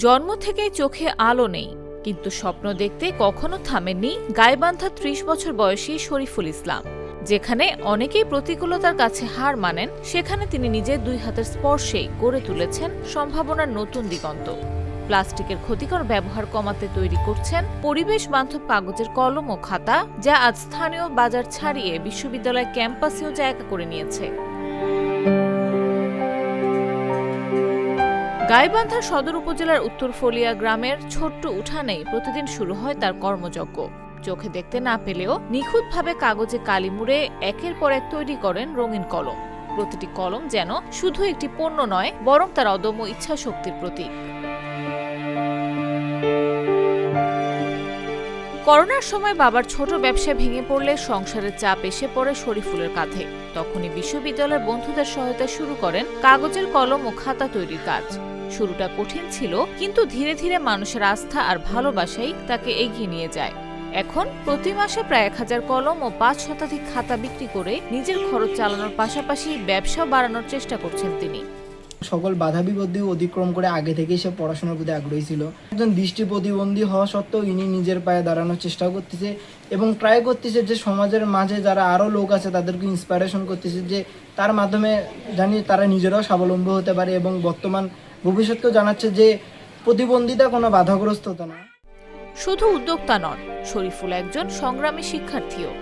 জন্ম থেকেই চোখে আলো নেই, কিন্তু স্বপ্ন দেখতে কখনো থামেননি গাইবান্ধা ৩০ বছর বয়সী শরীফুল ইসলাম। যেখানে অনেকেই প্রতিকূলতার কাছে হার মানেন, সেখানে তিনি নিজের দুই হাতের স্পর্শেই গড়ে তুলেছেন সম্ভাবনার নতুন দিগন্ত। প্লাস্টিকের ক্ষতিকর ব্যবহার কমাতে তৈরি করছেন পরিবেশ বান্ধব কাগজের কলম ও খাতা, যা আজ স্থানীয় বাজার ছাড়িয়ে বিশ্ববিদ্যালয় ক্যাম্পাসেও জায়গা করে নিয়েছে। গাইবান্ধা সদর উপজেলার উত্তর ফলিয়া গ্রামের ছোট্ট উঠানেই প্রতিদিন শুরু হয় তার কর্মযজ্ঞ। চোখে দেখতে না পেলেও নিখুঁতভাবে কাগজে কালি মুড়ে একের পর এক তৈরি করেন রঙিন কলম। প্রতিটি কলম যেন শুধু একটি পণ্য নয়, বরং তার অদম্য ইচ্ছাশক্তির প্রতীক। করোনার সময় বাবার ছোট ব্যবসা ভেঙে পড়লে সংসারের চাপ এসে পড়ে শরীফুলের কাঁধে। তখনই বিশ্ববিদ্যালয়ের বন্ধুদের সহায়তায় শুরু করেন কাগজের কলম ও খাতা তৈরির কাজ। শুরুটা কঠিন ছিল, কিন্তু ধীরে ধীরে মানুষের আস্থা আর ভালোবাসাই তাকে এগিয়ে নিয়ে যায়। এখন প্রতি মাসে প্রায় ১,০০০ কলম ও ৫ শতাধিক খাতা বিক্রি করে নিজের খরচ চালানোর পাশাপাশি ব্যবসা বাড়ানোর চেষ্টা করছেন তিনি। সকল বাধা বিপত্তি অতিক্রম করে আগে থেকেই সে পড়াশোনার প্রতি আগ্রহী ছিল। একজন দৃষ্টি প্রতিবন্ধী হওয়া সত্ত্বেও ইনি নিজের পায়ে দাঁড়ানোর চেষ্টা করতেছে এবং ট্রাই করতেছে যে সমাজের মাঝে যারা আরও লোক আছে তাদেরকে ইন্সপায়ারেশন করতেছে, যে তার মাধ্যমে জানি তারা নিজেরাও স্বাবলম্বী হতে পারে, এবং বর্তমান ভবিষ্যৎকেও জানাচ্ছে যে প্রতিবন্ধিতা কোনো বাধাগ্রস্ততা না। শুধু উদ্যোক্তা নন, শরীফুল একজন সংগ্রামী শিক্ষার্থীও।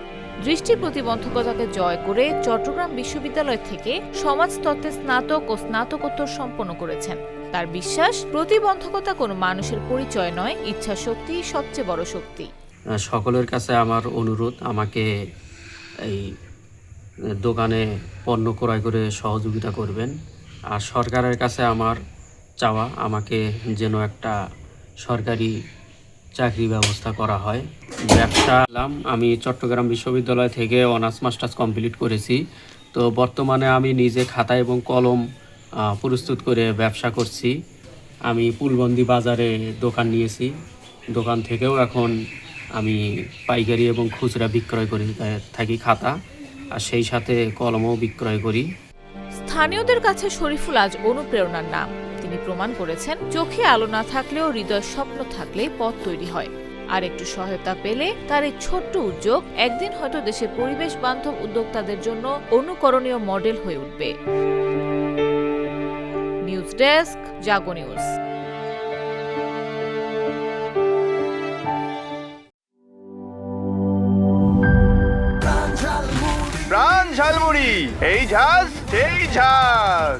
দৃষ্টি প্রতিবন্ধকতাকে জয় করে চট্টগ্রাম বিশ্ববিদ্যালয় থেকে সমাজতত্ত্বে স্নাতক ও স্নাতকোত্তর সম্পন্ন করেছেন। তার বিশ্বাস, প্রতিবন্ধকতা কোনো মানুষের পরিচয় নয়, ইচ্ছা শক্তি সবচেয়ে বড় শক্তি। সকলের কাছে আমার অনুরোধ, আমাকে এই দোকানে পণ্য ক্রয় করে সহযোগিতা করবেন। আর সরকারের কাছে আমার চাওয়া, আমাকে যেন একটা সরকারি চাকরি ব্যবস্থা করা হয়। ব্যবসা আমি চট্টগ্রাম বিশ্ববিদ্যালয় থেকে অনার্স মাস্টার্স কমপ্লিট করেছি। তো বর্তমানে আমি নিজে খাতা এবং কলম প্রস্তুত করে ব্যবসা করছি। আমি পুলবন্দি বাজারে দোকান নিয়েছি, দোকান থেকেও এখন আমি পাইকারি এবং খুচরা বিক্রয় করে থাকি খাতা, আর সেই সাথে কলমও বিক্রয় করি। স্থানীয়দের কাছে শরীফুল আজ অনুপ্রেরণার নাম। তিনি প্রমাণ করেছেন, চোখে আলো না থাকলেও হৃদয় স্বপ্ন থাকলে পথ তৈরি হয়। আর একটু সহায়তা পেলে তার এই ছোট্ট উদ্যোগ একদিন হয়তো দেশের পরিবেশ বান্ধব উদ্যোক্তাদের জন্য অনুকরণীয় মডেল হয়ে উঠবে। নিউজ ডেস্ক, জাগো নিউজ। প্রাণ ঝালমুড়ি, এই ঝাঁজ সেই ঝাঁজ।